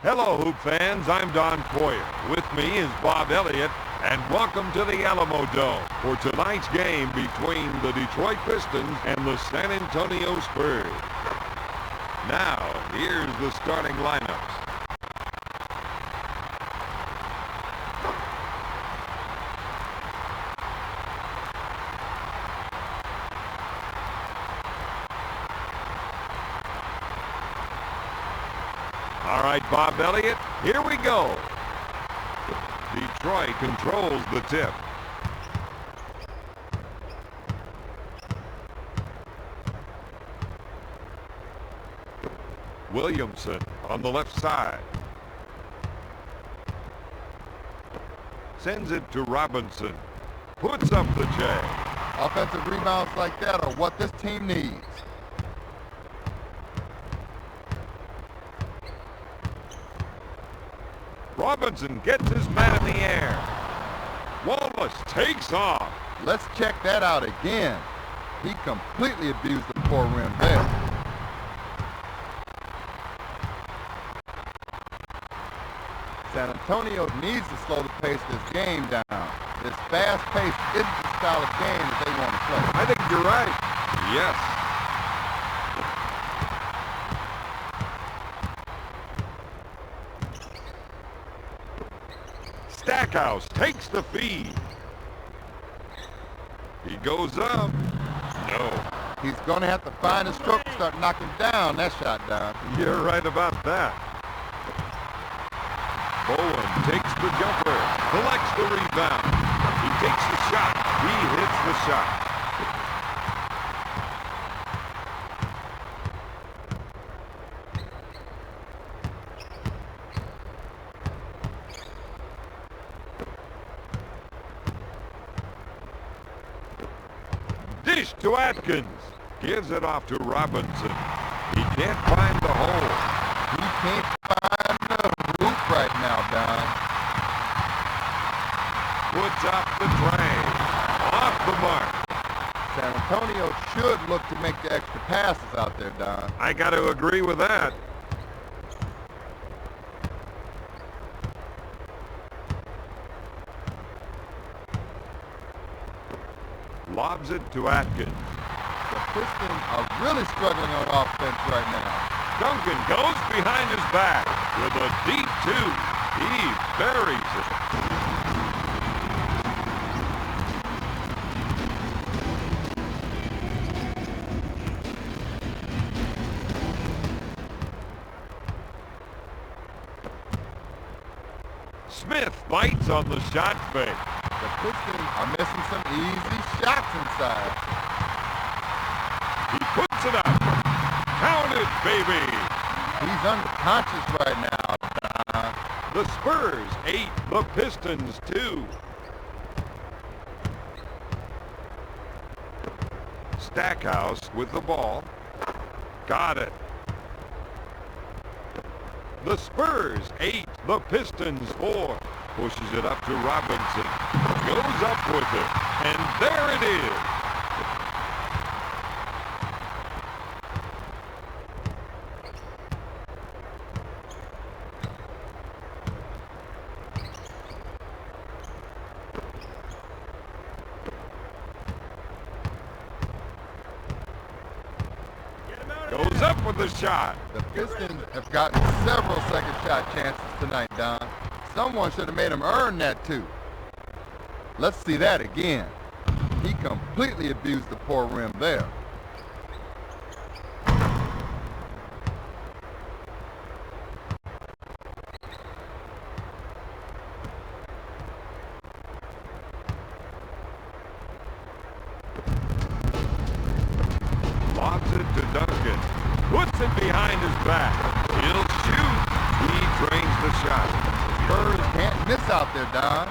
Hello, Hoop fans. I'm Don Poyer. With me is Bob Elliott, and welcome to the Alamo Dome for tonight's game between the Detroit Pistons and the San Antonio Spurs. Now, here's the starting lineups. All right, Bob Elliott, here we go. Detroit controls the tip. Williamson on the left side. Sends it to Robinson. Puts up the J. Offensive rebounds like that are what this team needs. Robinson gets his man in the air. Wallace takes off. Let's check that out again. He completely abused the poor rim there. San Antonio needs to slow the pace of this game down. This fast pace isn't the style of game that they want to play. I think you're right. Yes. Stackhouse takes the feed. He goes up. No. He's going to have to find a stroke and start knocking down that shot down. You're right about that. Bowen takes the jumper, collects the rebound. He takes the shot. He hits the shot. Dish to Atkins. Gives it off to Robinson. He can't find the hole. He can't find the hoop right now, Don. Puts up the tray. Off the mark. San Antonio should look to make the extra passes out there, Don. I got to agree with that. Lobs it to Atkins. The Pistons are really struggling on offense right now. Duncan goes behind his back with a deep two. He buries it. Smith bites on the shot fake. The Pistons are missing some easy shots inside. He puts it up. Count it, baby. He's unconscious right now, Don. The Spurs 8, the Pistons 2. Stackhouse with the ball. Got it. The Spurs 8, the Pistons 4. Pushes it up to Robinson. Goes up with it. And there it is. Goes up with the shot. The Pistons have gotten several second shot chances tonight, Don. Someone should have made him earn that too. Let's see that again. He completely abused the poor rim there. Lobs it to Duncan. Puts it behind his back. He'll shoot. He drains the shot. Spurs can't miss out there, Don.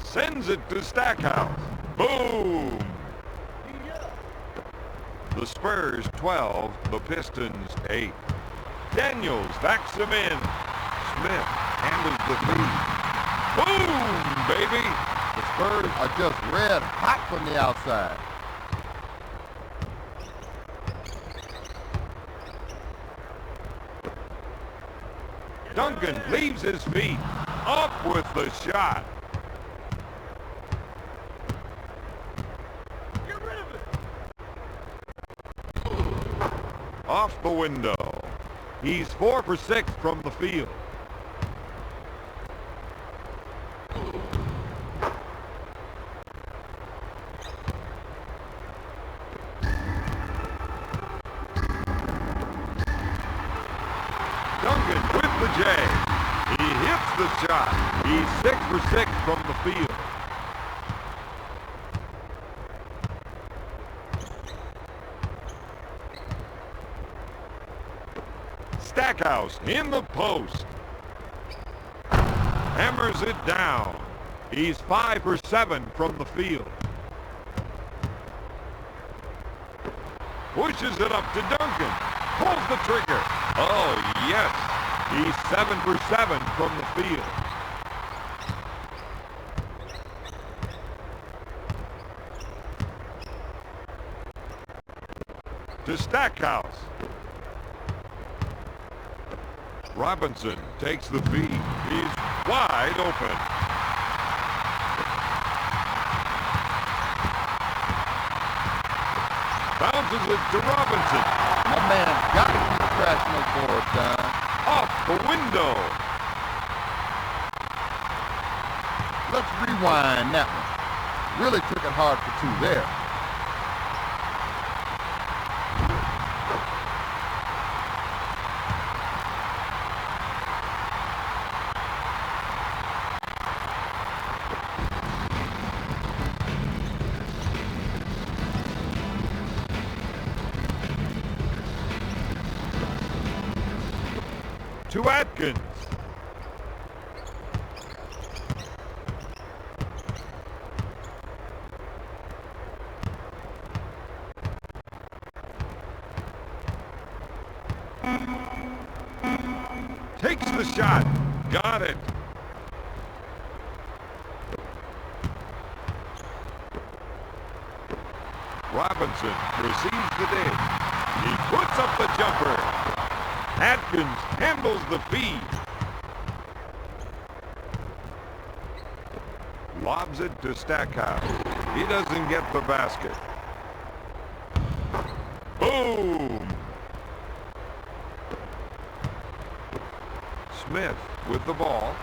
Sends it to Stackhouse. Boom! The Spurs 12, the Pistons 8. Daniels backs him in. Smith handles the feed. Boom, baby! The Spurs are just red hot from the outside. Duncan leaves his feet. Up with the shot. Get rid of it. Off the window. He's 4 for 6 from the field. Duncan with the J. He hits the shot. He's 6 for 6 from the field. Stackhouse in the post. Hammers it down. He's 5 for 7 from the field. Pushes it up to Duncan. Pulls the trigger. Oh, yes. He's 7 for 7 from the field. To Stackhouse. Robinson takes the feed. He's wide open. Bounces it to Robinson. My man's got to keep crashing those boards down. Off the window. Let's rewind that one. Really took it hard for two there. To Atkins. Takes the shot. Got it. Robinson receives the dig. He puts up the jumper. Atkins handles the feed. Lobs it to Stackhouse. He doesn't get the basket. Boom! Smith with the ball.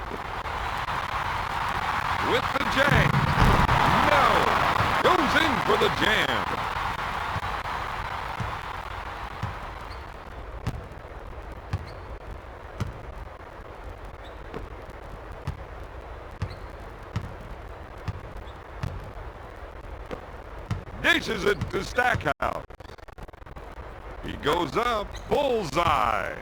With the jam. No! Goes in for the jam. Dishes it to Stackhouse. He goes up, bullseye.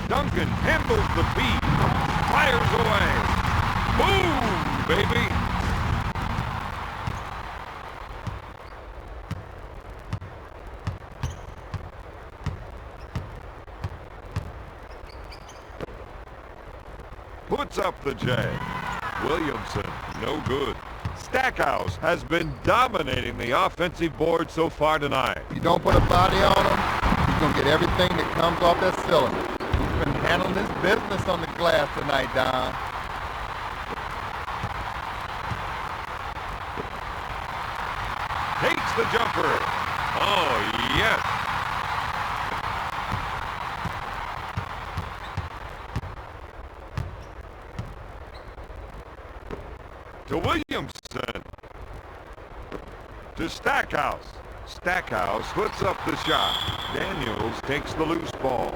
Duncan handles the feed, fires away. Boom, baby. Puts up the J. Williamson, no good. Stackhouse has been dominating the offensive board so far tonight. If you don't put a body on him, he's going to get everything that comes off that cylinder. He's been handling his business on the glass tonight, Don. Takes the jumper. Oh, yes. To Williamson. To Stackhouse. Stackhouse puts up the shot. Daniels takes the loose ball.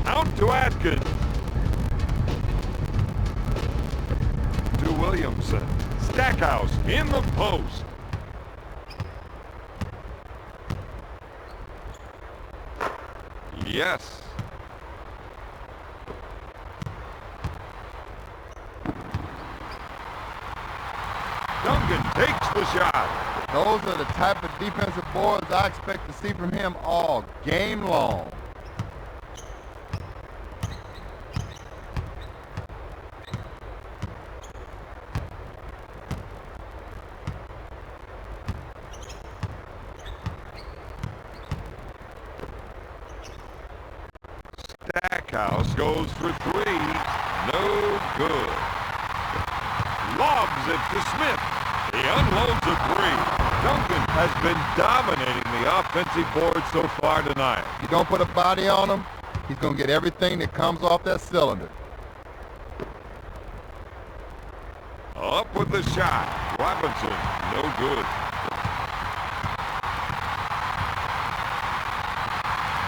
Out to Atkins. To Williamson. Stackhouse in the post. Yes. Duncan takes the shot. Those are the type of defensive boards I expect to see from him all game long. Stackhouse goes for three. No good. Lobs it to Smith. He unloads a three. Duncan has been dominating the offensive board so far tonight. If you don't put a body on him, he's going to get everything that comes off that cylinder. Up with the shot. Robinson, no good.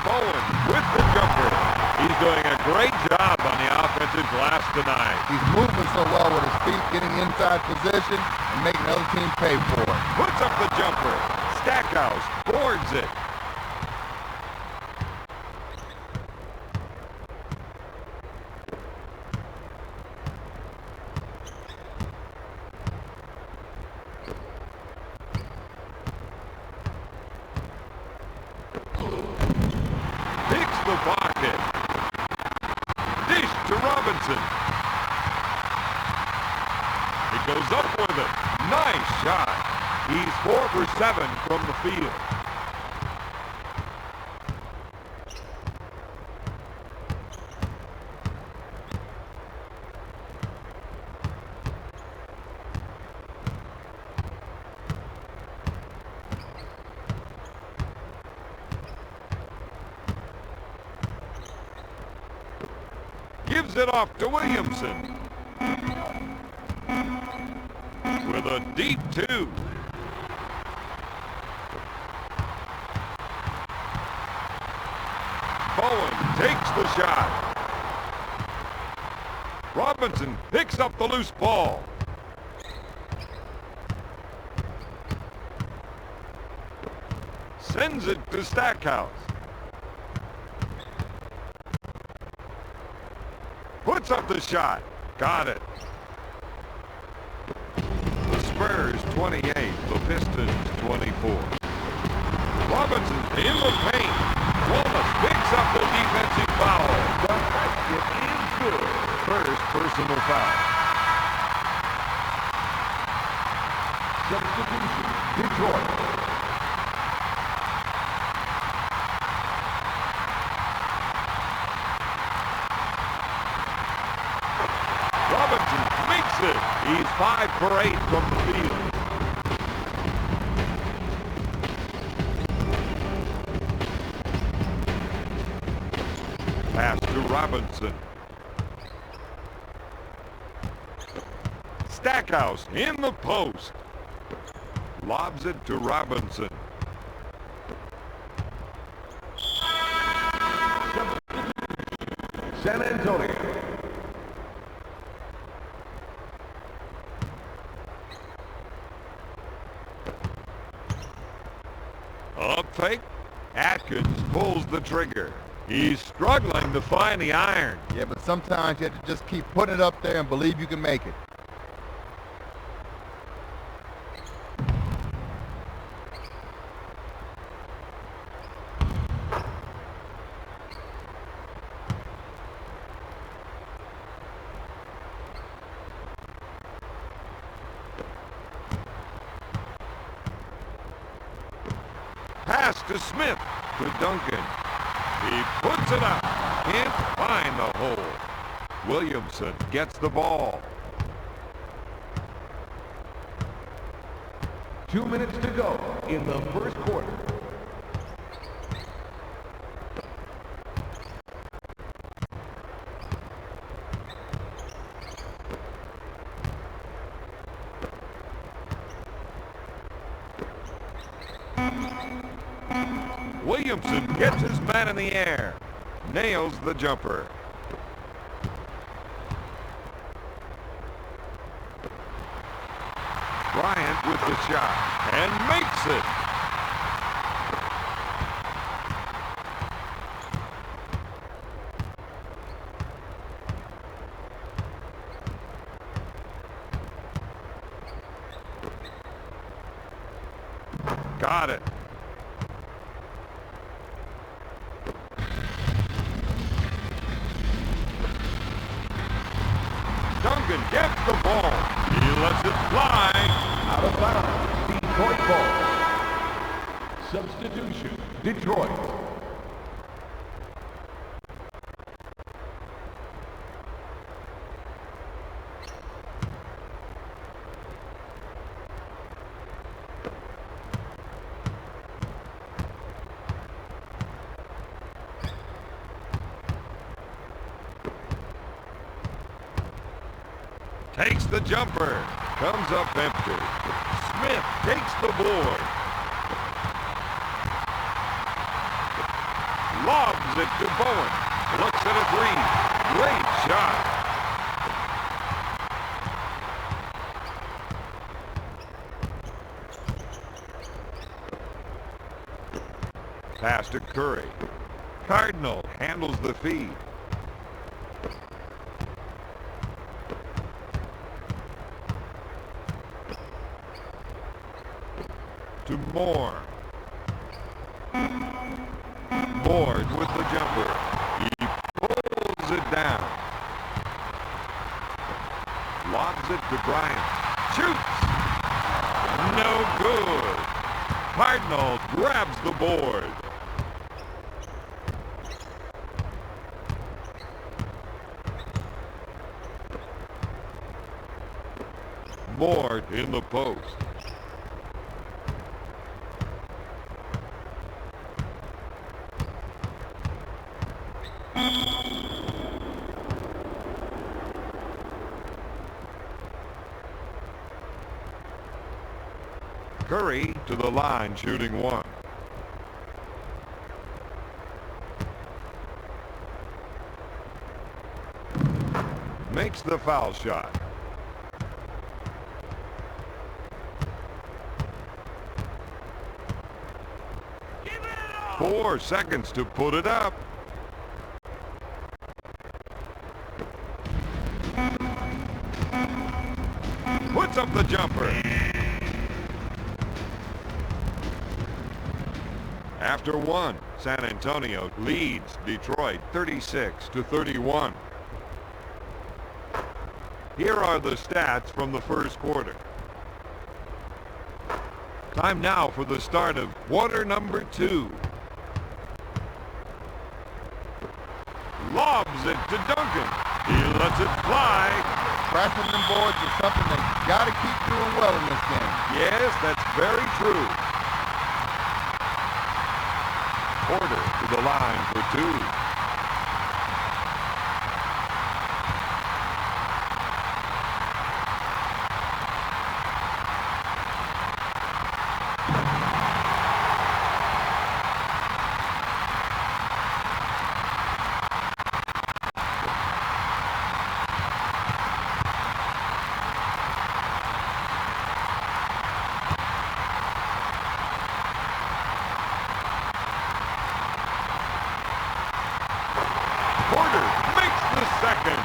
Bowen with the jumper. He's doing a great job on the offensive glass tonight. He's moving so well with his feet, getting inside position, and making the other team pay for it. Puts up the jumper. Stackhouse boards it. Picks the pocket. Dish to Robinson. He goes up with it. Nice shot. He's 4 for 7 from the field. Gives it off to Williamson. With a deep two. Bowen takes the shot. Robinson picks up the loose ball. Sends it to Stackhouse. Puts up the shot. Got it. The Spurs 28, the Pistons 24. Robinson in the paint. Wallace picks up the defensive foul. The basket is good. First personal foul. Substitution, Detroit. Robinson makes it. He's 5 for 8 from the field. Pass to Robinson. Stackhouse in the post. Lobs it to Robinson. San Antonio. Up fake. Atkins pulls the trigger. He's struggling to find the iron. Yeah, but sometimes you have to just keep putting it up there and believe you can make it. Pass to Smith, to Duncan. He puts it up. Can't find the hole. Williamson gets the ball. 2 minutes to go in the first quarter. Williamson gets his man in the air. Nails the jumper. Bryant with the shot and makes it. Got it. Duncan gets the ball. He lets it fly. Out of bounds. Detroit ball. Substitution. Detroit. Takes the jumper. Comes up empty. Smith takes the board. Lobs it to Bowen. Looks at a three. Great shot. Pass to Curry. Cardinal handles the feed. To Moore. Board with the jumper. He pulls it down. Lobs it to Bryant. Shoots. No good. Cardinal grabs the board. Moore in the post. Curry to the line, shooting one. Makes the foul shot. Give it up. 4 seconds to put it up. Puts up the jumper. After one, San Antonio leads Detroit 36-31. Here are the stats from the first quarter. Time now for the start of quarter number 2. Lobs it to Duncan. He lets it fly. Crashing them boards is something they got to keep doing well in this game. Yes, that's very true. Porter to the line for 2. Porter makes the second.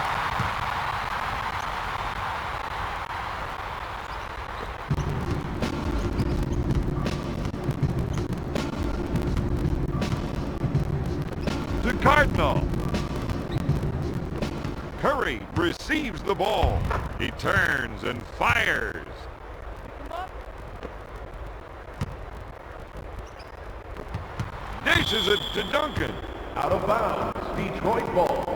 To Cardinal. Curry receives the ball. He turns and fires. Dishes it to Duncan. Out of bounds. Detroit ball.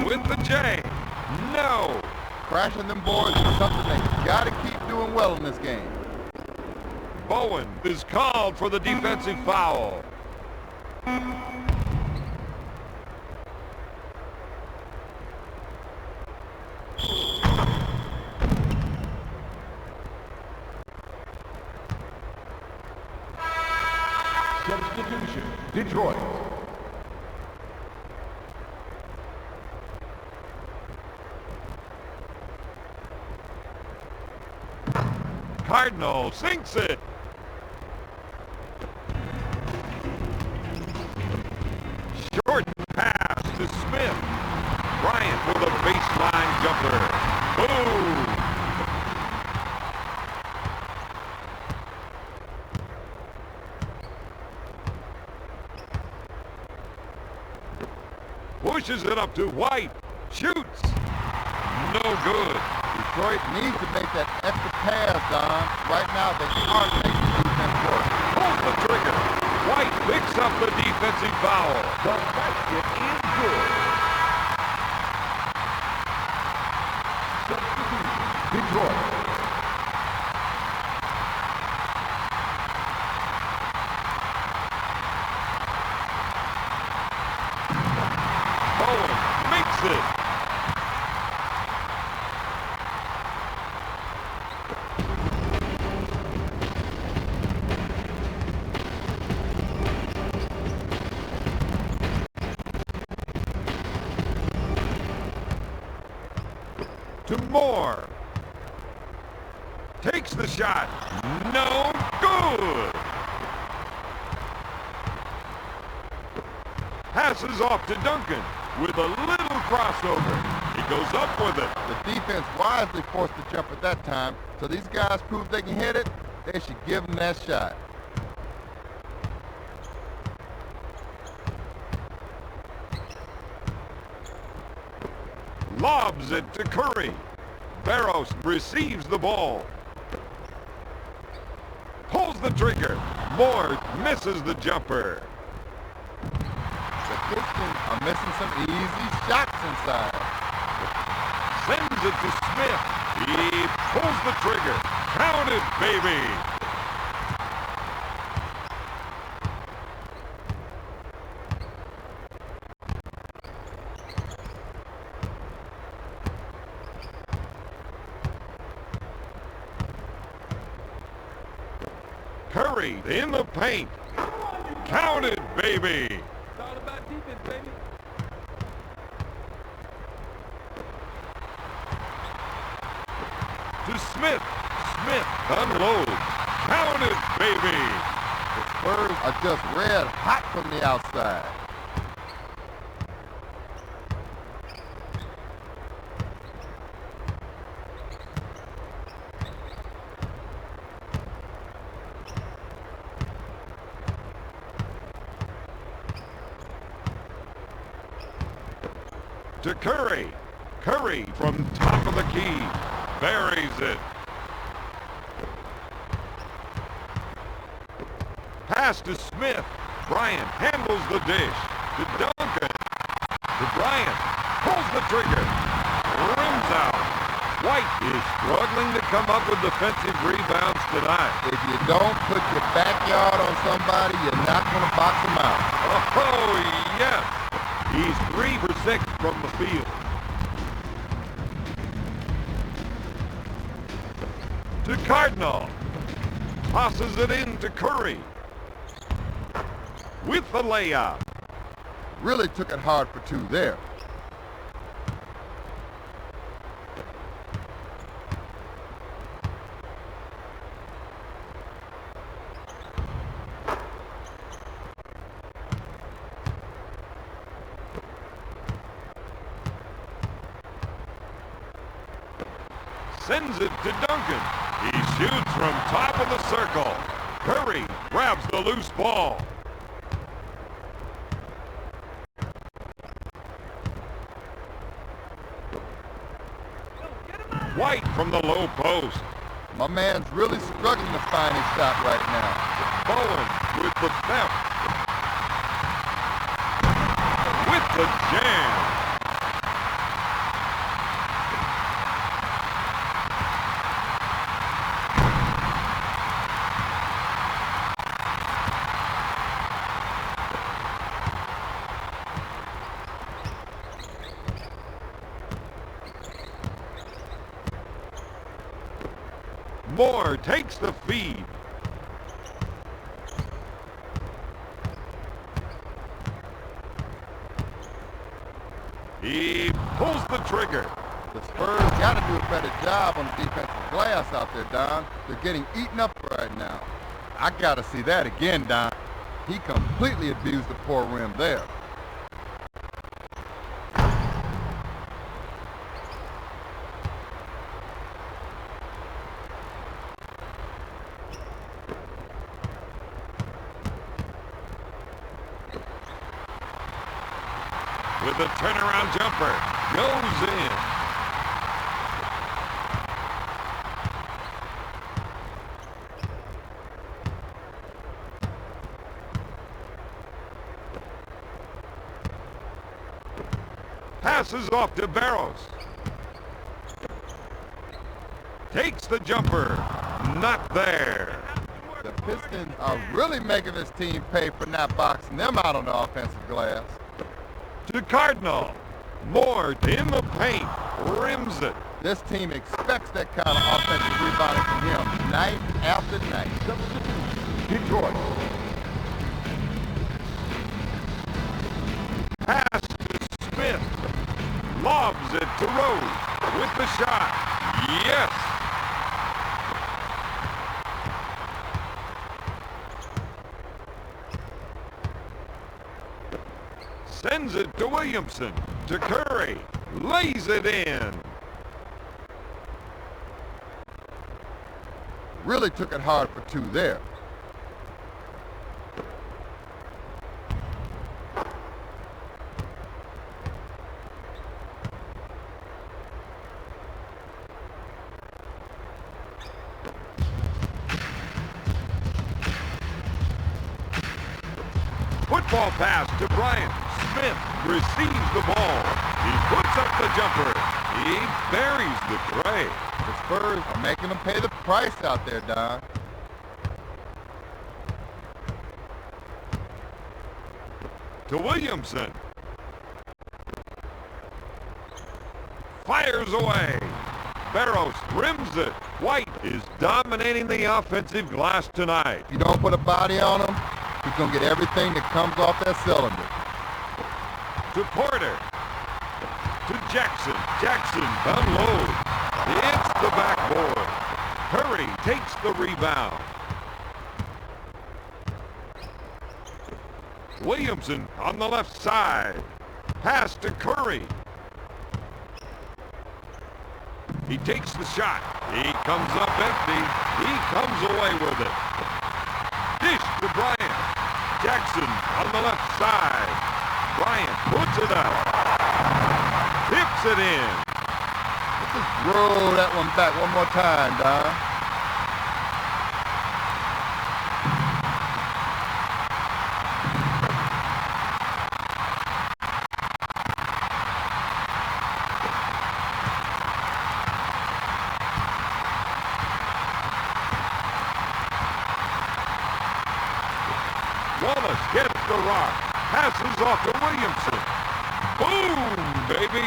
With the J. No. Crashing them boards is something they got to keep doing well in this game. Bowen is called for the defensive foul. Substitution. Detroit. Cardinal sinks it. Short pass to Smith. Bryant with a baseline jumper. Boom! Pushes it up to White. Shoots. no good. Detroit needs to make that extra pass, Don. Right now, they aren't making the defense work. Pulls the trigger. White picks up the defensive foul. The basket is good. Substitution, Detroit. Bowen makes it. To Moore. Takes the shot. No good. Passes off to Duncan with a little crossover. He goes up with it. The defense wisely forced the jump at that time, so these guys prove they can hit it. They should give them that shot. Lobs it to Curry. Barros receives the ball. Pulls the trigger. Moore misses the jumper. The Pistons are missing some easy shots inside. Sends it to Smith. He pulls the trigger. Count it, baby. Curry in the paint. Count it, baby. It's all about defense, baby. To Smith. Smith unloads. Count it, baby. The Spurs are just red hot from the outside. To Curry. Curry from top of the key. Buries it. Pass to Smith. Bryant handles the dish. To Duncan. To Bryant. Pulls the trigger. Rims out. White is struggling to come up with defensive rebounds tonight. If you don't put your backyard on somebody, you're not going to box them out. Oh, yes. He's 3 for 6 from the field. To Cardinal. Tosses it in to Curry. With the layup. Really took it hard for two there. Sends it to Duncan. He shoots from top of the circle. Curry grabs the loose ball. White from the low post. My man's really struggling to find his shot right now. Bowen with the theft. With the jam. Moore takes the feed. He pulls the trigger. The Spurs got to do a better job on the defensive glass out there, Don. They're getting eaten up right now. I got to see that again, Don. He completely abused the poor rim there. With a turnaround jumper, goes in. Passes off to Barrows. Takes the jumper. Not there. The Pistons are really making this team pay for not boxing them out on the offensive glass. To Cardinal. More in the paint. Rims it. This team expects that kind of offensive rebounding from him night after night. Detroit. Pass to Smith. Lobs it to Rose with the shot. Yes. Sends it to Williamson. To Curry. Lays it in. Really took it hard for two there. Football pass to Bryant. Smith receives the ball. He puts up the jumper. He buries the tray. The Spurs are making them pay the price out there, Don. To Williamson. Fires away. Barrows rims it. White is dominating the offensive glass tonight. If you don't put a body on him, he's going to get everything that comes off that cylinder. To Porter. To Jackson. Jackson unloads. Hits the backboard. Curry takes the rebound. Williamson on the left side. Pass to Curry. He takes the shot. He comes up empty. He comes away with it. Dish to Bryant. Jackson on the left side. Bryant puts it up. Tips it in. Let's just roll that one back one more time, Don. Wallace gets the rock. Passes off to Williamson. Boom, baby.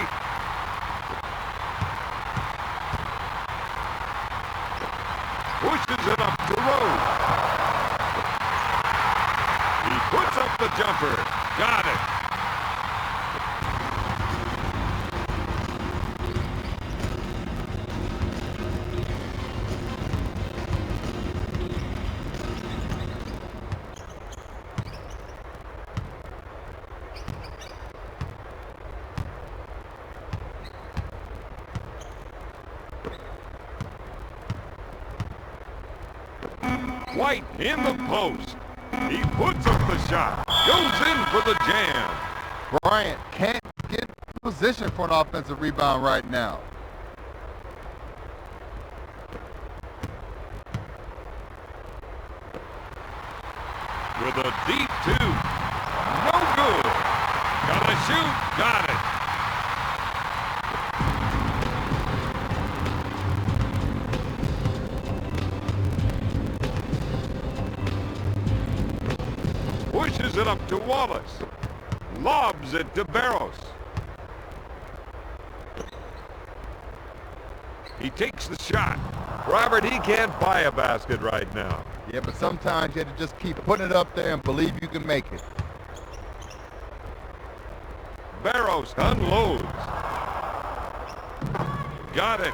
Pushes it up to Rose. He puts up the jumper. Got it. White in the post. He puts up the shot. Goes in for the jam. Bryant can't get in position for an offensive rebound right now. With a deep two. No good. Gotta shoot. Got it. Pushes it up to Wallace. Lobs it to Barrows. He takes the shot. Robert, he can't buy a basket right now. Yeah, but sometimes you have to just keep putting it up there and believe you can make it. Barrows unloads. Got it.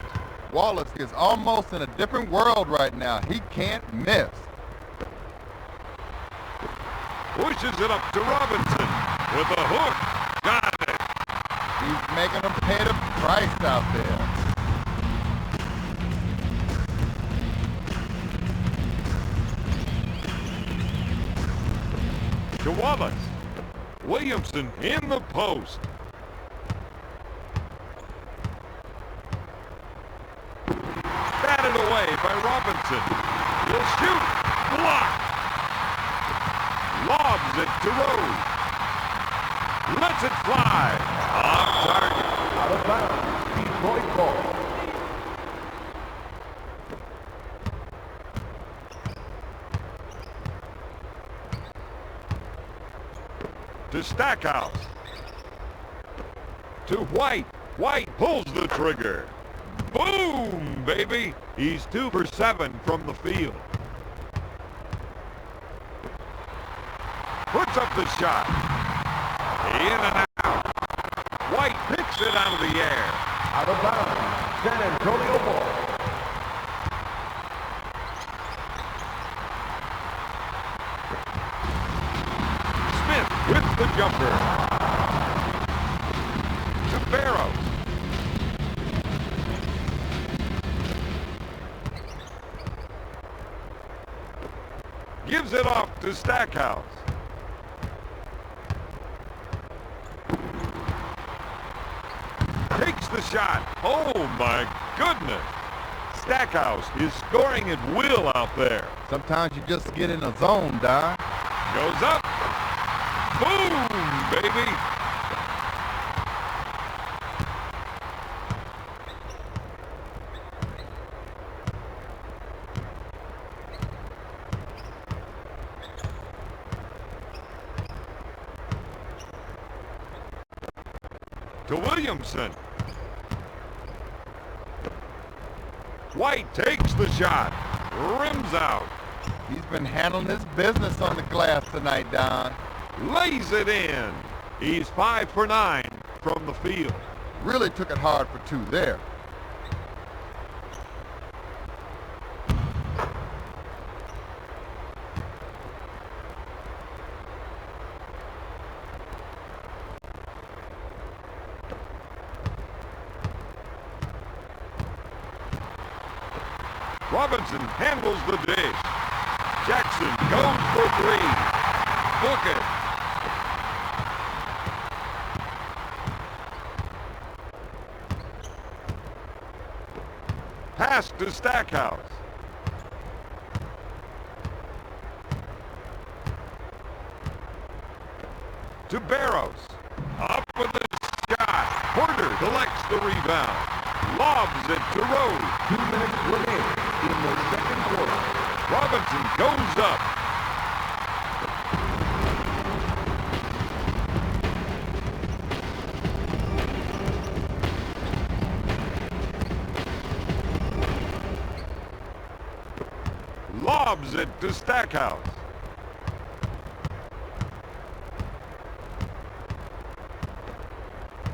Wallace is almost in a different world right now. He can't miss. Pushes it up to Robinson with a hook. Got it. He's making them pay the price out there. To Wallace. Williamson in the post. Batted away by Robinson. He'll shoot. Blocked. Lobs it to Rose. Lets it fly. Off target. Out of bounds. Detroit ball. To Stackhouse. To White. White pulls the trigger. Boom, baby. He's 2 for 7 from the field. Puts up the shot. In and out. White picks it out of the air. Out of bounds. San Antonio ball. Smith with the jumper. To Barrows. Gives it off to Stackhouse. Takes the shot. Oh my goodness. Stackhouse is scoring at will out there. Sometimes you just get in a zone, Don. Goes up. Boom, baby. To Williamson. White takes the shot. Rims out. He's been handling his business on the glass tonight, Don. Lays it in. He's 5 for 9 from the field. Really took it hard for 2 there. Robinson handles the dish. Jackson goes for 3. Book it. Pass to Stackhouse. To Barrows. Up with the shot. Porter collects the rebound. Lobs it to Rose. 2 minutes remaining in the second quarter. Robinson goes up. Lobs it to Stackhouse.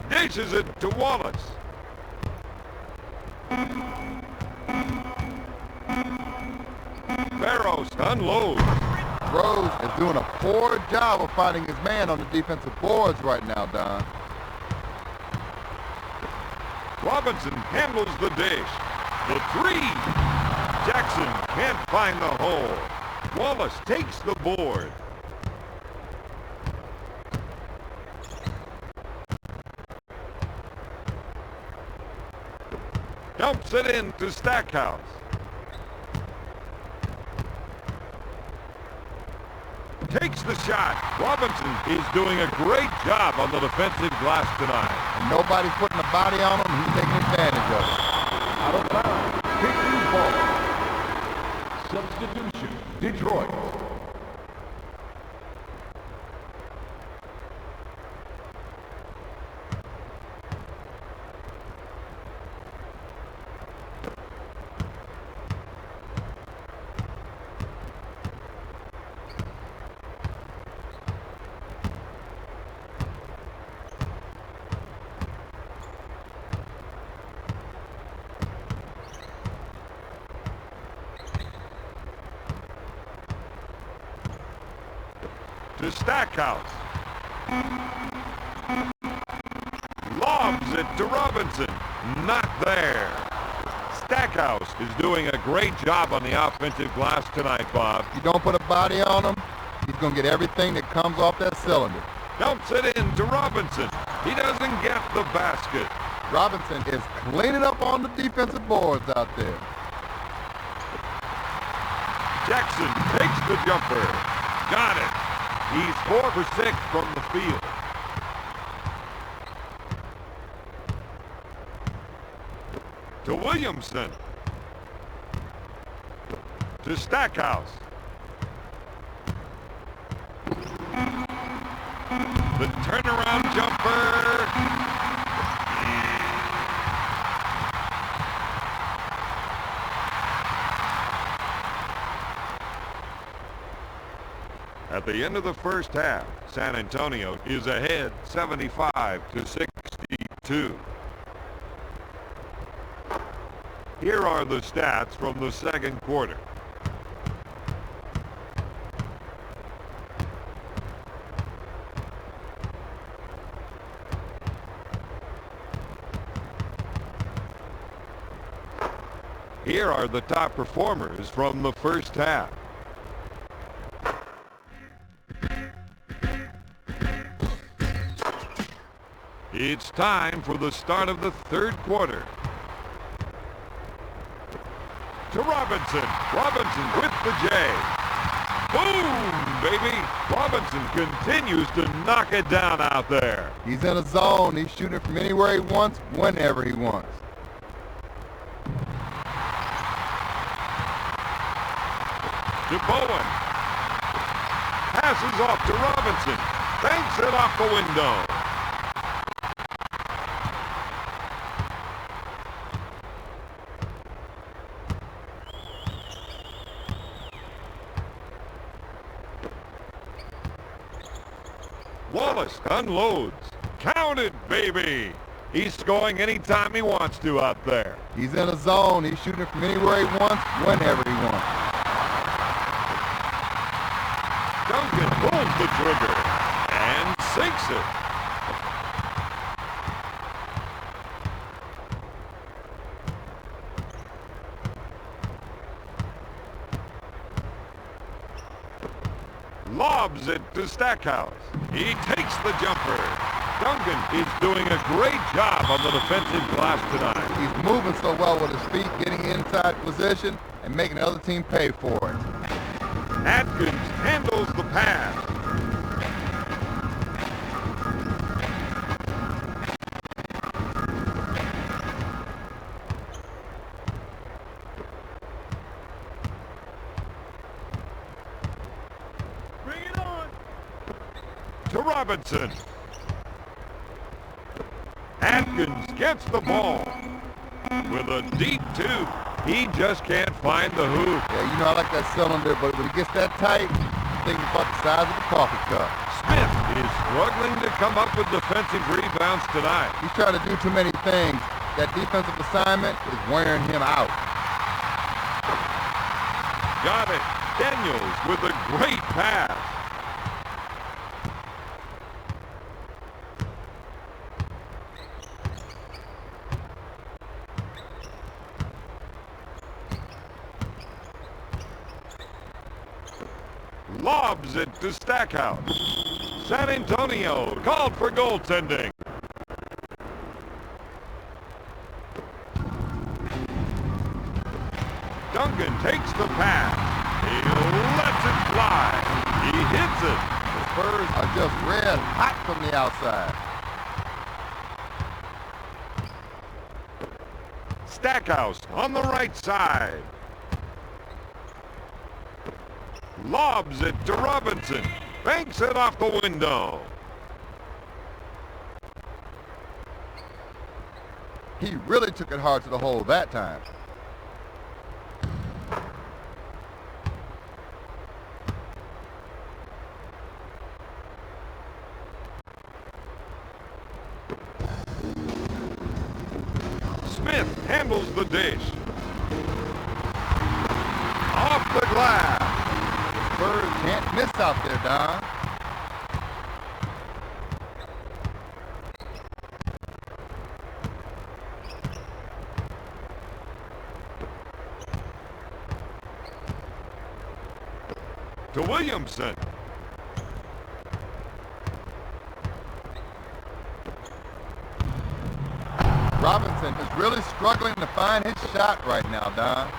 Dishes it to Wallace. Barrows unloads. Rose is doing a poor job of finding his man on the defensive boards right now, Don. Robinson handles the dish. The 3. Jackson can't find the hole. Wallace takes the board. Dumps it in to Stackhouse. Takes the shot. Robinson is doing a great job on the defensive glass tonight. And nobody's putting a body on him. He's taking advantage of it. Out of bounds. Pistons ball. Substitution. Detroit. To Stackhouse. Lobs it to Robinson. Not there. Stackhouse is doing a great job on the offensive glass tonight, Bob. You don't put a body on him, he's going to get everything that comes off that cylinder. Dumps it in to Robinson. He doesn't get the basket. Robinson is cleaning up on the defensive boards out there. Jackson takes the jumper. Got it. He's 4 for 6 from the field. To Williamson. To Stackhouse. The turnaround jumper. At the end of the first half, San Antonio is ahead 75-62. Here are the stats from the second quarter. Here are the top performers from the first half. It's time for the start of the third quarter. To Robinson. Robinson with the J. Boom, baby. Robinson continues to knock it down out there. He's in a zone. He's shooting from anywhere he wants, whenever he wants. To Bowen. Passes off to Robinson. Banks it off the window. Wallace unloads. Count it, baby. He's scoring anytime he wants to out there. He's in a zone. He's shooting from anywhere he wants, whenever he wants. Duncan pulls the trigger and sinks it. Lobs it to Stackhouse. He takes the jumper. Duncan is doing a great job on the defensive glass tonight. He's moving so well with his feet, getting inside position, and making the other team pay for it. Atkins handles the pass. Bring it on. To Robinson. Atkins gets the ball with a deep two. He just can't find the hoop. Yeah, you know, I like that cylinder, but when it gets that tight, I'm thinking about the size of a coffee cup. Smith is struggling to come up with defensive rebounds tonight. He's trying to do too many things. That defensive assignment is wearing him out. Got it. Daniels with a great pass. Lobs it to Stackhouse. San Antonio called for goaltending. Duncan takes the pass. He lets it fly. He hits it. The Spurs are just red hot from the outside. Stackhouse on the right side. Lobs it to Robinson. Banks it off the window. He really took it hard to the hole that time. Smith handles the dish. Off the glass. Spurs can't miss out there, Don. To Williamson. Robinson is really struggling to find his shot right now, Don.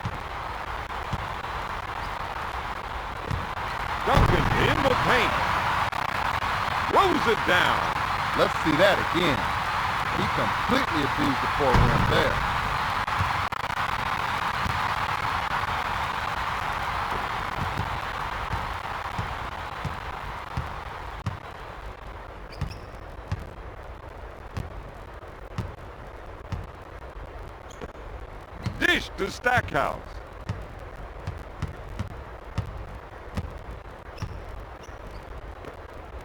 Duncan in the paint. Throws it down. Let's see that again. He completely abused the poor rim there. Dish to Stackhouse.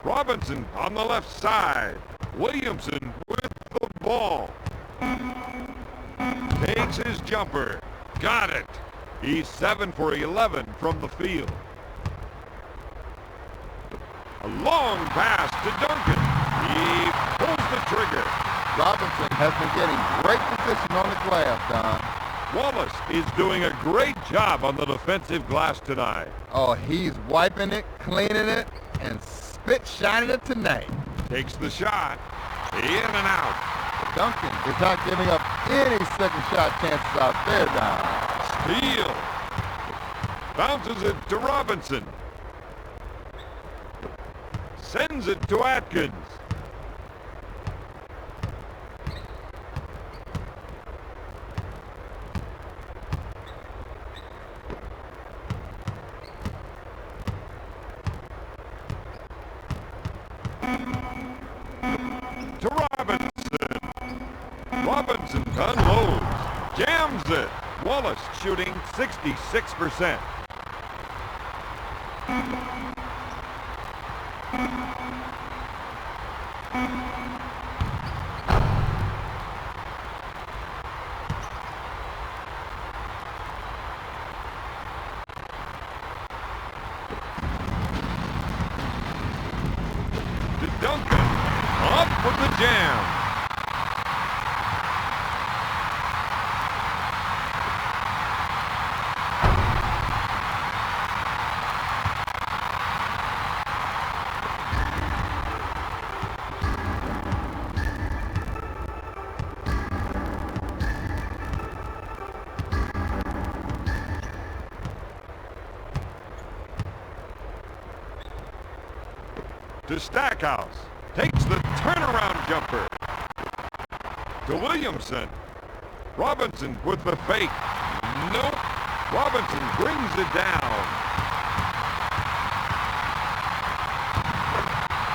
Robinson on the left side. Williamson with the ball. Takes his jumper. Got it. He's 7 for 11 from the field. A long pass to Duncan. He pulls the trigger. Robinson has been getting great position on the glass, Don. Wallace is doing a great job on the defensive glass tonight. Oh, he's wiping it, cleaning it, and spit shining it tonight. Takes the shot. In and out. Duncan is not giving up any second shot chances out there, Don. Steal. Bounces it to Robinson. Sends it to Atkins. To Robinson. Robinson unloads. Jams it. Wallace shooting 66%. To Duncan. Up with the jam. To Stackhouse. Takes the turnaround jumper. To Williamson. Robinson with the fake. Nope. Robinson brings it down.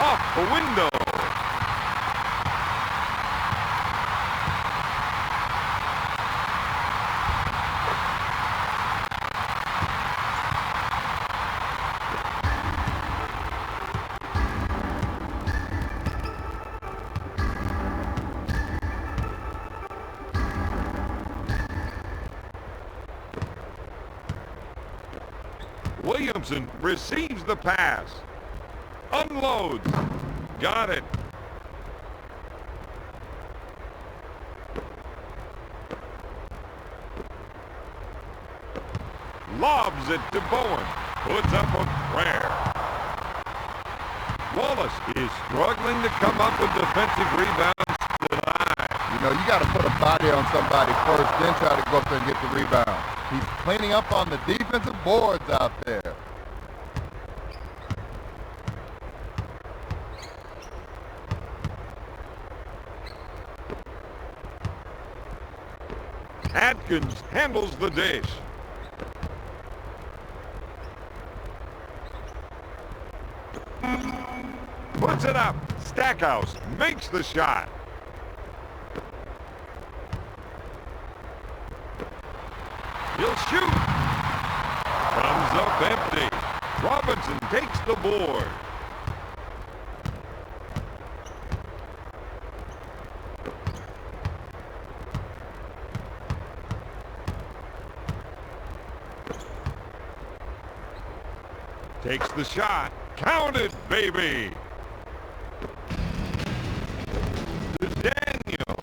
Off the window. Williamson receives the pass. Unloads. Got it. Lobs it to Bowen. Puts up a prayer. Wallace is struggling to come up with defensive rebounds tonight. You know, you got to put a body on somebody first, then try to go up there and get the rebound. He's cleaning up on the defensive boards out there. Atkins handles the dish. Puts it up. Stackhouse makes the shot. He'll shoot. Comes up empty. Robinson takes the board. Takes the shot. Count it, baby. To Daniel.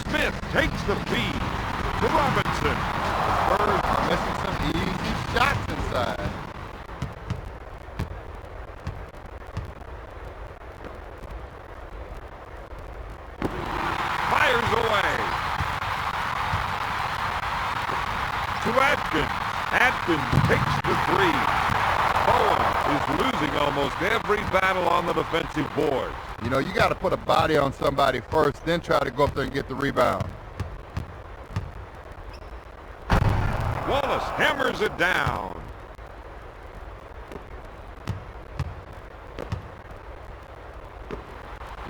Smith takes the feed. To Robinson. Spurs are missing some easy shots inside. Fires away. To Atkins. Atkins takes the three. Bowen is losing almost every battle on the defensive board. You know, you got to put a body on somebody first, then try to go up there and get the rebound. Wallace hammers it down.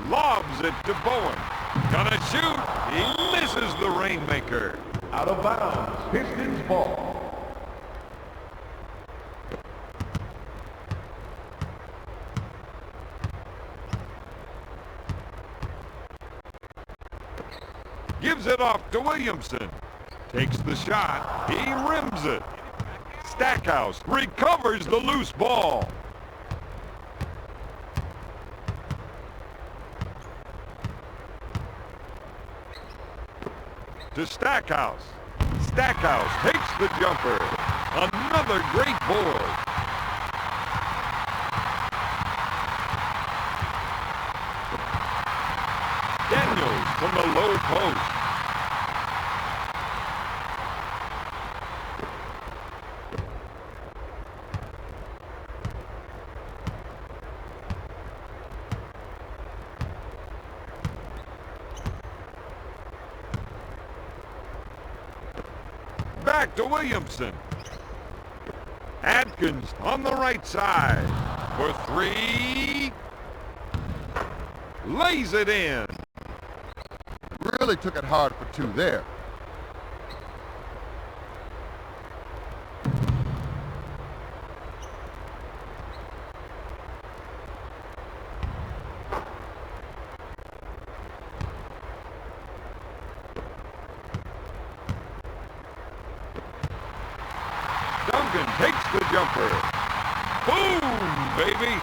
Lobs it to Bowen. Gonna shoot. He misses the rainmaker. Out of bounds. Pistons ball. Gives it off to Williamson. Takes the shot. He rims it. Stackhouse recovers the loose ball. To Stackhouse. Stackhouse takes the jumper. Another great board. Daniels from the low post. Back to Williamson. Atkins on the right side for three. Lays it in. Really took it hard for two there. Duncan takes the jumper. Boom, baby.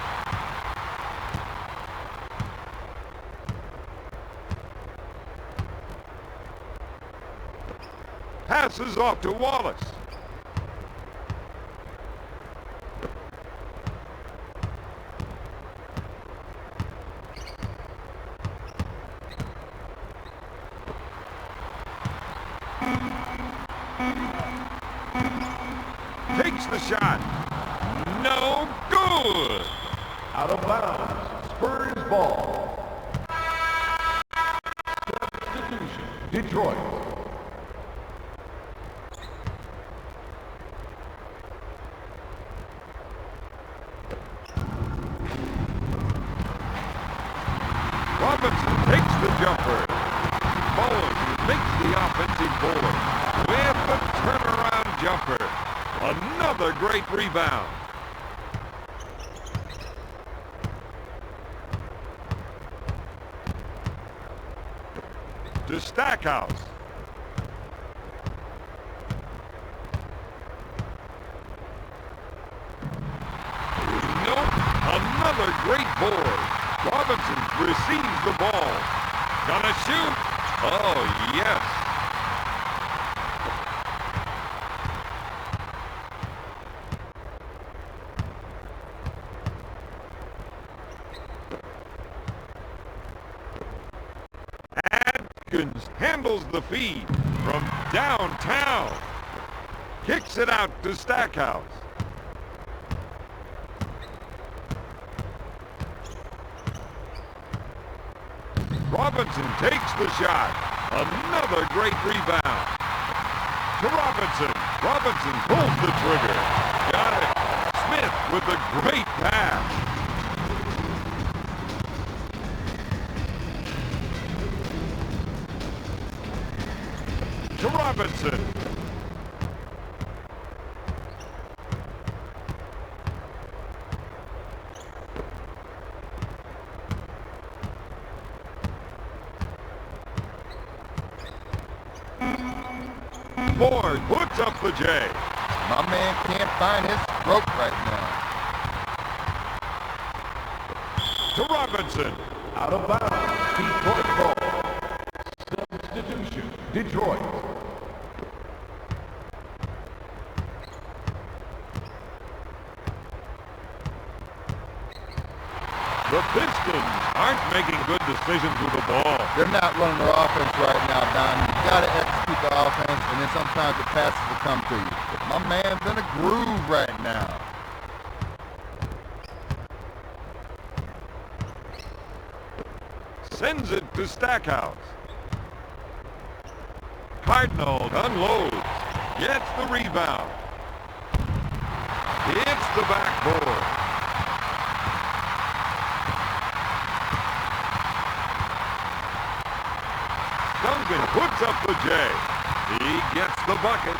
Passes off to Wallace. Takes the shot. No good. Out of bounds. Spurs ball. Substitution. Detroit. Robinson takes the jumper. Bowen makes the offensive board with the turnaround jumper. Another great rebound. To Stackhouse. Nope. Another great board. Robinson receives the ball. Gonna shoot. Oh, yes. Atkins handles the feed from downtown. Kicks it out to Stackhouse. Robinson takes the shot. Another great rebound. To Robinson. Robinson pulls the trigger. Got it. Smith with a great pass. To Robinson. Ford puts up the J. My man can't find his stroke right now. To Robinson. Out of bounds. Detroit ball. Substitution. Detroit. The Pistons aren't making good decisions with the ball. They're not running their offense right now, Don. You got to execute the offense, and then sometimes the passes will come to you. But my man's in a groove right now. Sends it to Stackhouse. Cardinal unloads. Gets the rebound. Hits the backboard. Duncan puts up the J. He gets the bucket.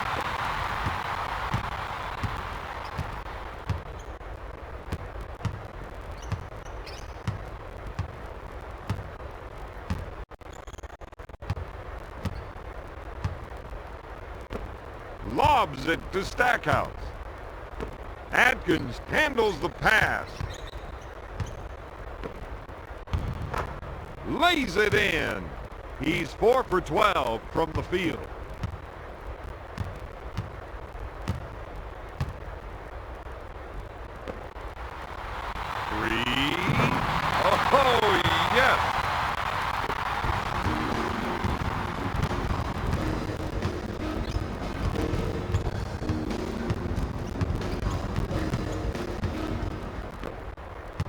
Lobs it to Stackhouse. Atkins handles the pass. Lays it in. He's 4 for 12 from the field. Three. Oh, yes.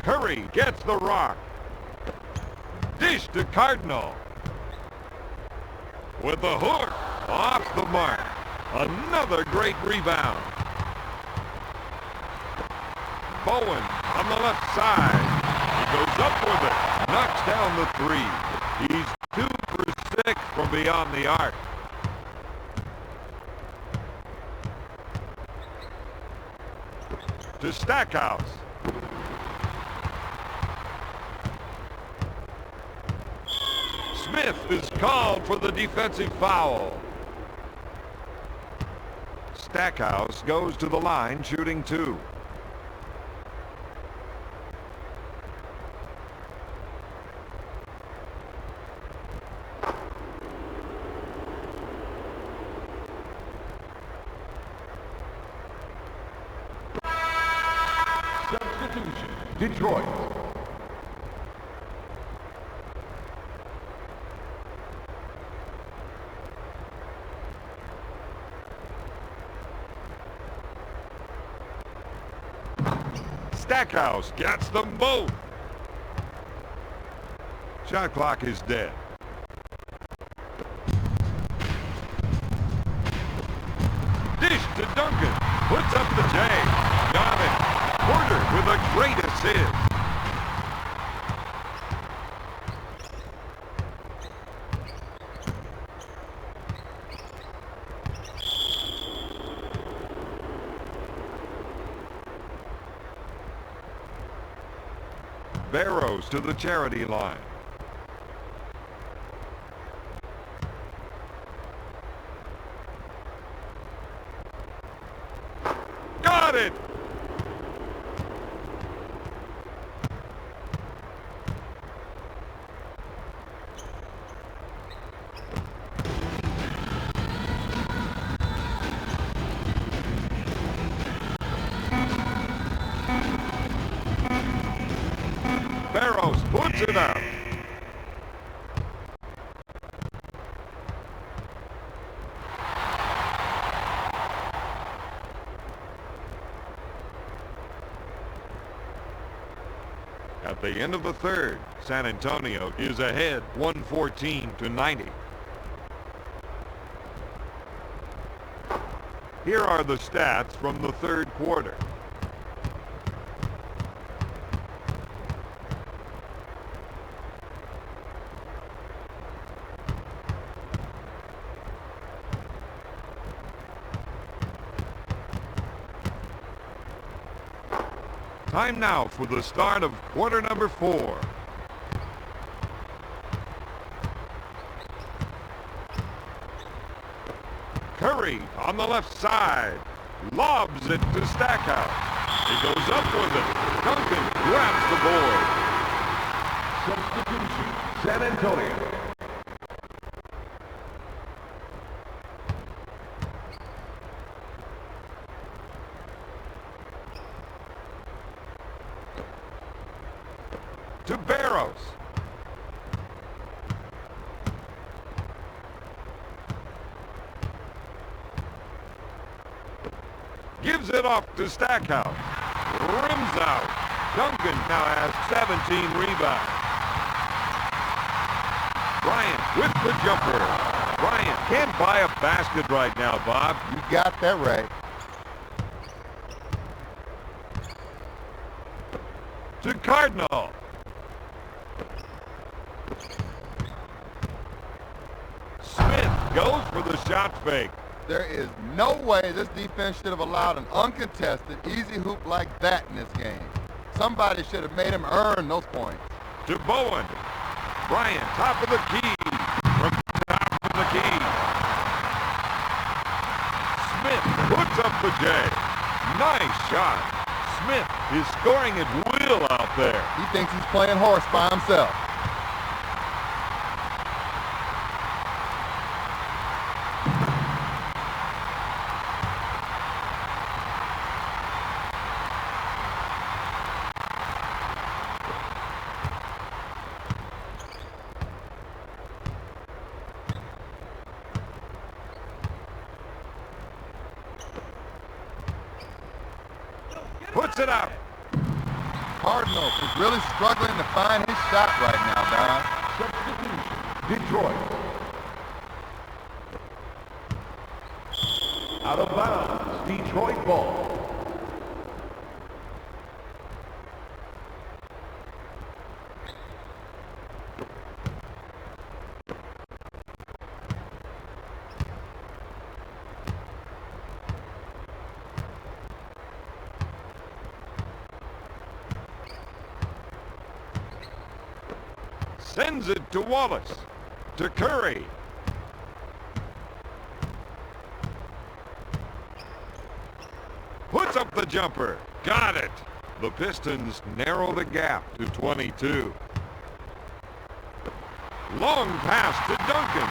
Curry gets the rock. Dish to Cardinal. With the hook, off the mark. Another great rebound. Bowen on the left side. He goes up with it. Knocks down the three. He's 2 for 6 from beyond the arc. To Stackhouse. Smith is called for the defensive foul. Stackhouse goes to the line shooting 2. Substitution. Detroit. Stackhouse gets them both. Shot clock is dead. Dish to Duncan. Puts up the J. Got it. Porter with a great assist. Barrows to the charity line. Got it! Barrows puts it out. At the end of the third, San Antonio is ahead 114-90. Here are the stats from the third quarter. Time now for the start of quarter number 4. Curry on the left side. Lobs it to Stackhouse. He goes up with it. Duncan grabs the board. Substitution. San Antonio. To Barrows. Gives it off to Stackhouse. Rims out. Duncan now has 17 rebounds. Bryant with the jumper. Bryant can't buy a basket right now, Bob. You got that right. To Cardinal. Smith goes for for the shot fake. There is no way this defense should have allowed an uncontested, easy hoop like that in this game. Somebody should have made him earn those points. To Bowen. Bryant, top of the key. From top of the key. Smith puts up the J. Nice shot. Smith is scoring at will out there. He thinks he's playing horse by himself. Puts it up. Cardinals is really struggling to find his shot right now, Don. Substitution. Detroit. Out of bounds. Detroit ball. Sends it to Wallace. To Curry. Puts up the jumper. Got it. The Pistons narrow the gap to 22. Long pass to Duncan.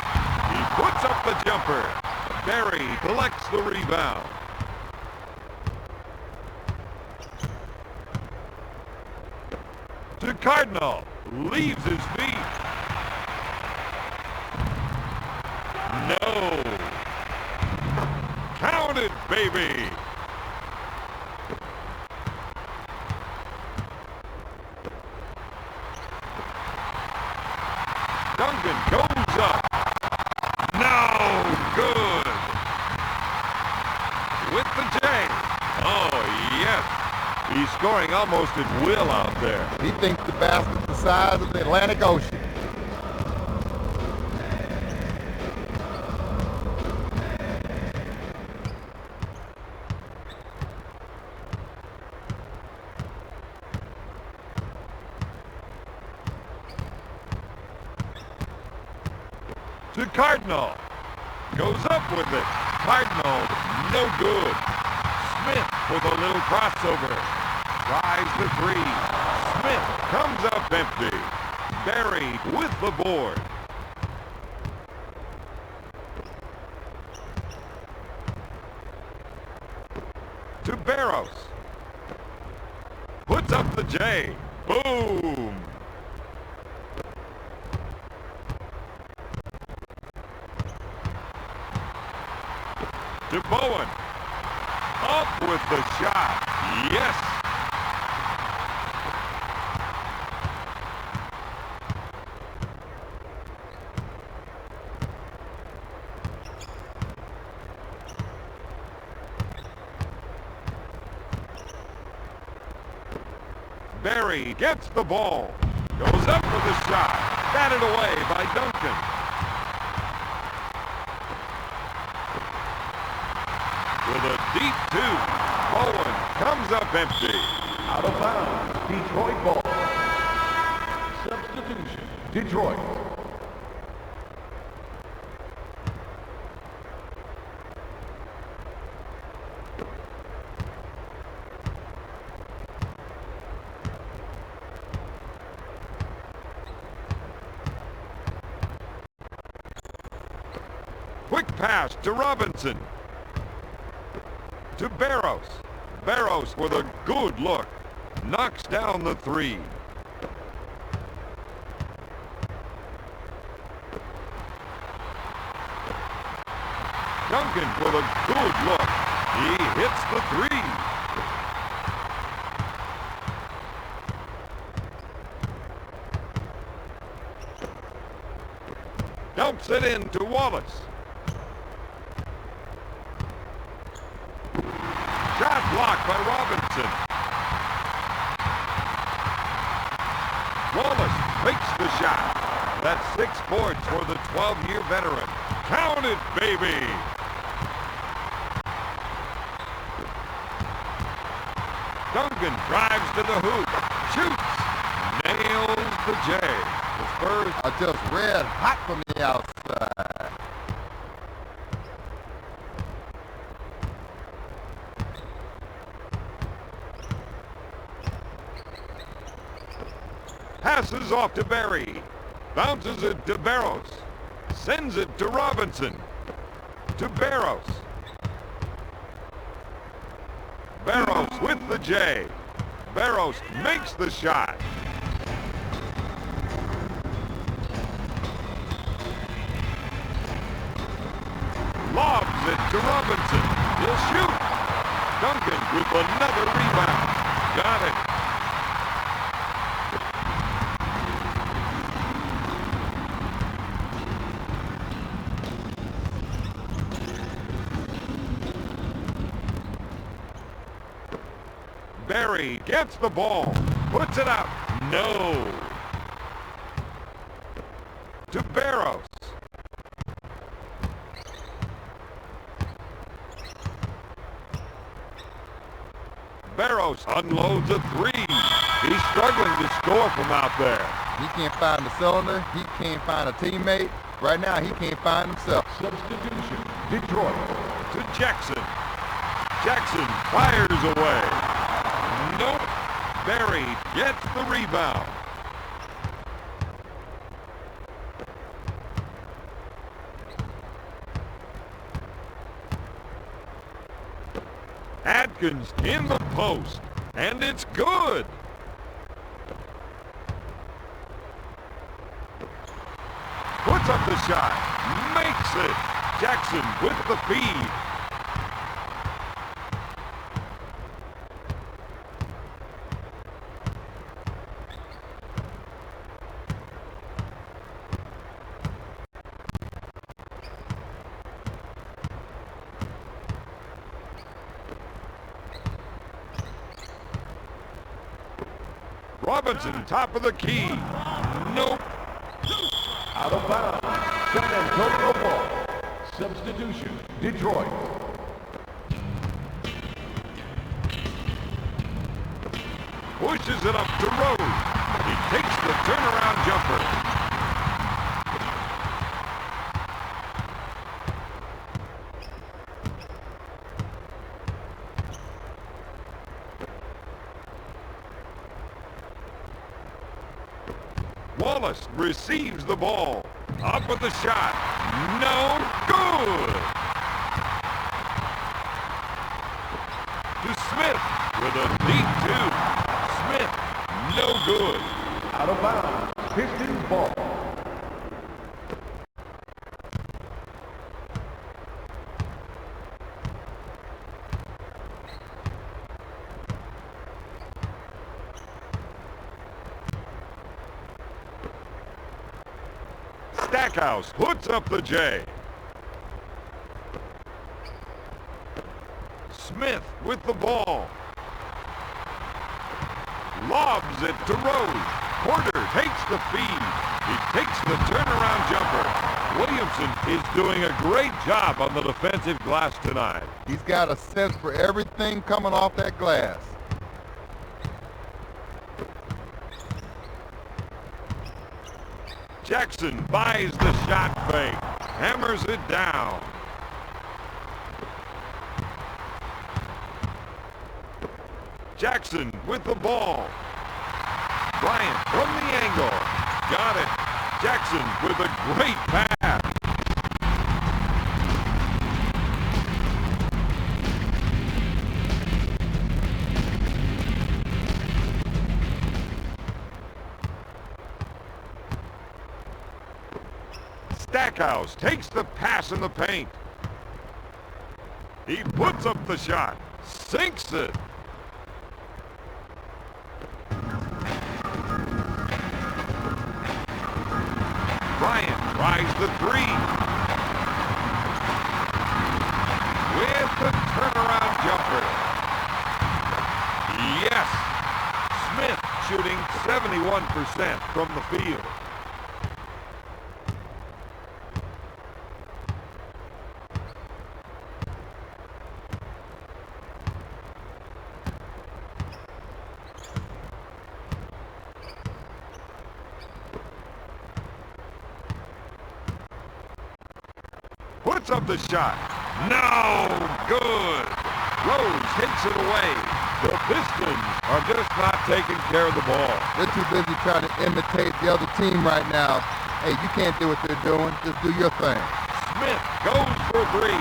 He puts up the jumper. Barry collects the rebound. To Cardinal. Leaves his feet. No. Count it, baby. Duncan goes up. No good. With the J. Oh, yes. He's scoring almost at will out there. He thinks the basket's the size of the Atlantic Ocean. To Cardinal. Goes up with it. Cardinal, no good. Smith with a little crossover. Tries the three. Smith comes up empty. Barry with the board. To Barros. Puts up the J. Boom. To Bowen. Up with the shot. Yes. Barry gets the ball. Goes up with a shot. Batted away by Duncan. With a deep two. Bowen comes up empty. Out of bounds. Detroit ball. Substitution. Detroit. Quick pass to Robinson. To Barros. Barros with a good look. Knocks down the three. Duncan with a good look. He hits the three. Dumps it in to Wallace. Shot blocked by Robinson. Wallace makes the shot. That's 6 points for the 12-year veteran. Count it, baby! Duncan drives to the hoop. Shoots. Nails the J. The Spurs are just red hot from the outside. passes off to Barry. Bounces it to Barros. Sends it to Robinson. To Barros. Barros with the J. Barros makes the shot. Lobs it to Robinson. He'll shoot. Duncan with another rebound. Got it. Barry gets the ball. Puts it up. No. To Barros. Barros unloads a three. He's struggling to score from out there. He can't find the cylinder. He can't find a teammate. Right now, he can't find himself. Substitution, Detroit. To Jackson. Jackson fires away. Nope. Barry gets the rebound. Adkins in the post, and it's good. Puts up the shot, makes it. Jackson with the feed. Robinson, top of the key. Nope. Out of bounds. San Antonio ball. Substitution, Detroit. Pushes it up to Rose. He takes the turnaround jumper. Wallace receives the ball. Up with the shot. No good. To Smith with a deep two. Smith, no good. Out of bounds. Pistons ball. Stackhouse puts up the J. Smith with the ball. Lobs it to Rose. Porter takes the feed. He takes the turnaround jumper. Williamson is doing a great job on the defensive glass tonight. He's got a sense for everything coming off that glass. Jackson buys the shot fake. Hammers it down. Jackson with the ball. Bryant from the angle. Got it. Jackson with a great pass. Stackhouse takes the pass in the paint. He puts up the shot. Sinks it. Bryant tries the three. With the turnaround jumper. Yes! Smith shooting 71% from the field. puts up the shot. No good. Rose takes it away. The Pistons are just not taking care of the ball. They're too busy trying to imitate the other team right now. Hey, you can't do what they're doing. Just do your thing. Smith goes for three.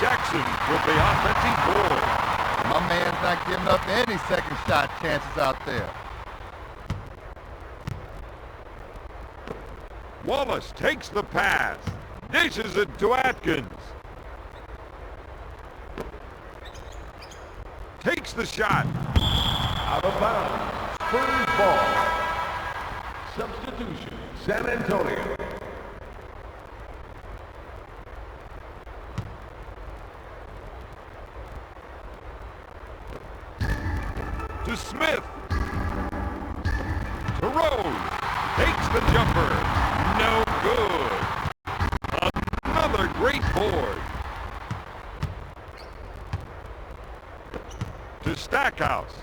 Jackson with the offensive board. My man's not giving up any second shot chances out there. Wallace takes the pass. Dishes it to Atkins. Takes the shot. Out of bounds. Spurs ball. Substitution. San Antonio. To Smith. To Rose. Takes the jumper. No good. Another great board. To Stackhouse.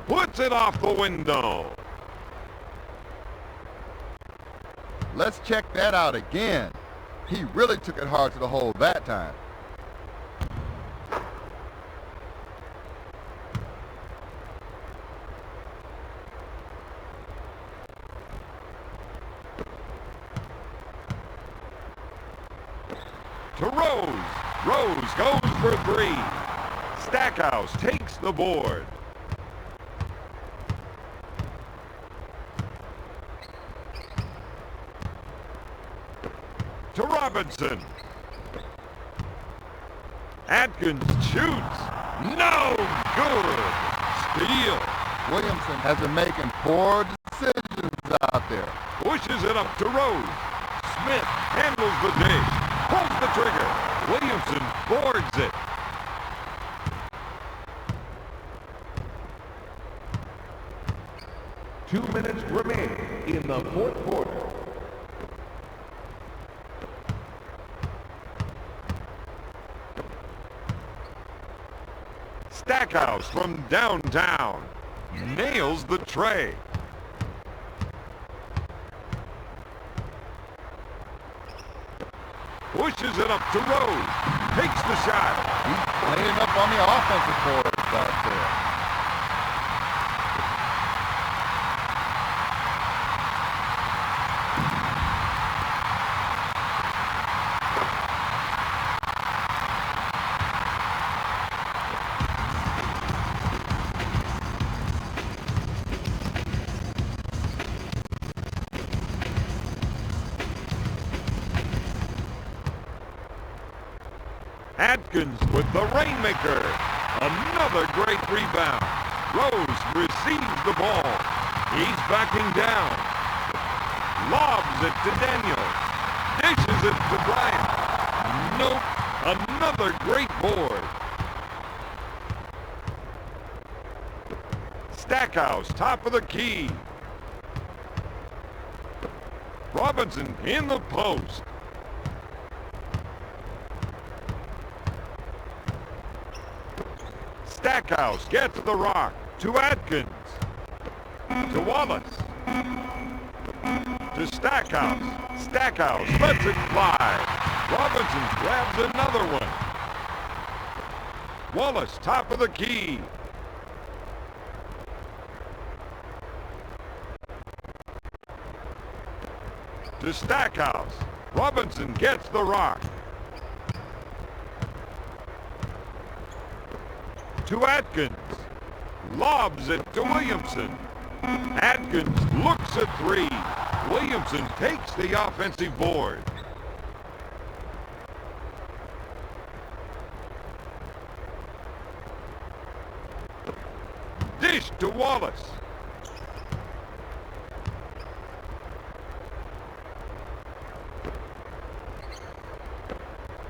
Puts it off the window. Let's check that out again. He really took it hard to the hole that time. To Rose. Rose goes for three. Stackhouse takes the board. To Robinson. Atkins shoots. No good. Steal. Williamson has been making poor decisions out there. Pushes it up to Rose. Smith handles the dish. Pulls the trigger. Williamson boards it. Two minutes remaining in the fourth quarter. Stackhouse from downtown. Nails the tray. Pushes it up to Rose. Takes the shot. He's cleaning up on the offensive boards out there. Atkins with the rainmaker. Another great rebound. Rose receives the ball. He's backing down. Lobs it to Daniel. Dishes it to Bryant. Nope. Another great board. Stackhouse, top of the key. Robinson in the post. Stackhouse gets the rock to Atkins, to Wallace, to Stackhouse. Stackhouse lets it fly. Robinson grabs another one. Wallace, top of the key. To Stackhouse. Robinson gets the rock. To Atkins. Lobs it to Williamson. Atkins looks at three. Williamson takes the offensive board. Dish to Wallace.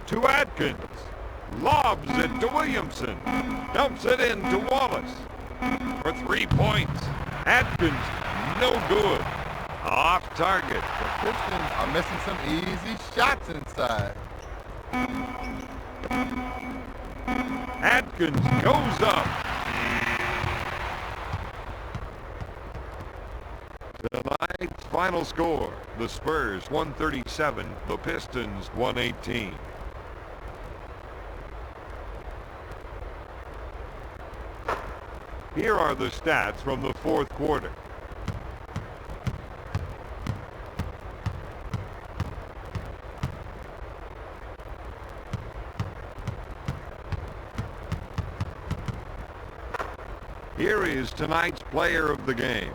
To Atkins. Lobs it to Williamson. Dumps it in to Wallace. For 3 points. Atkins, no good. Off target. The Pistons are missing some easy shots inside. Atkins goes up. Tonight's final final score, the Spurs 137, the Pistons 118. Here are the stats from the fourth quarter. Here is tonight's player of the game.